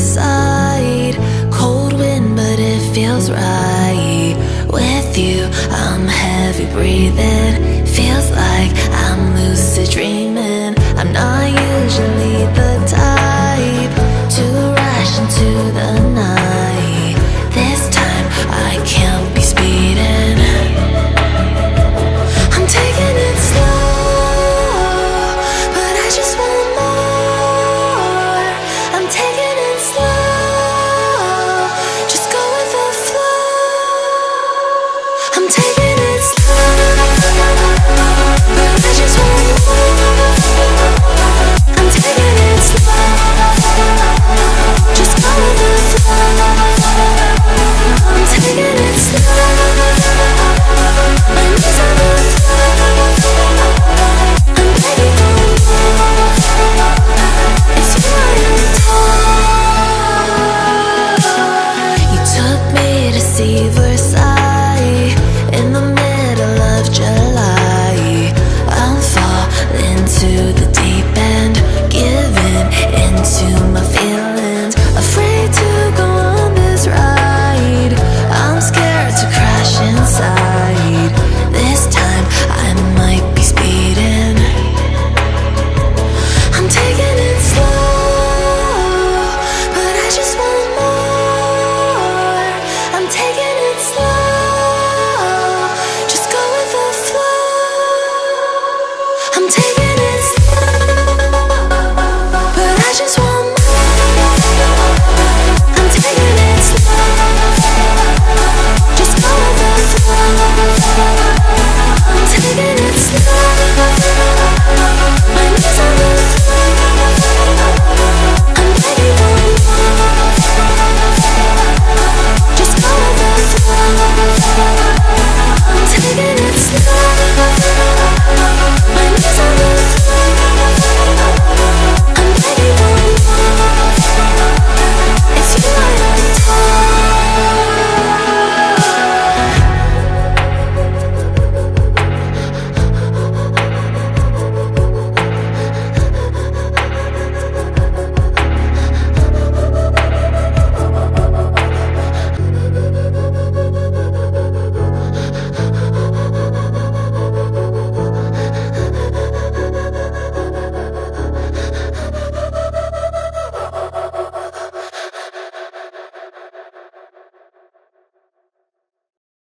Side, cold wind, but it feels right. With you, I'm heavy breathing. Feels like I'm lucid dreaming. I'm not usually the type to rush into the night. This time I can't be speeding. I'm taking it slow, but I just want more. I'm taking it slow, just go with the flow. I'm taking it slow, but I just want more. I'm taking it slow, just go with the flow. I'm taking it slow, my knees on the floor. I'm begging for more. It's you I adore. You took me to see the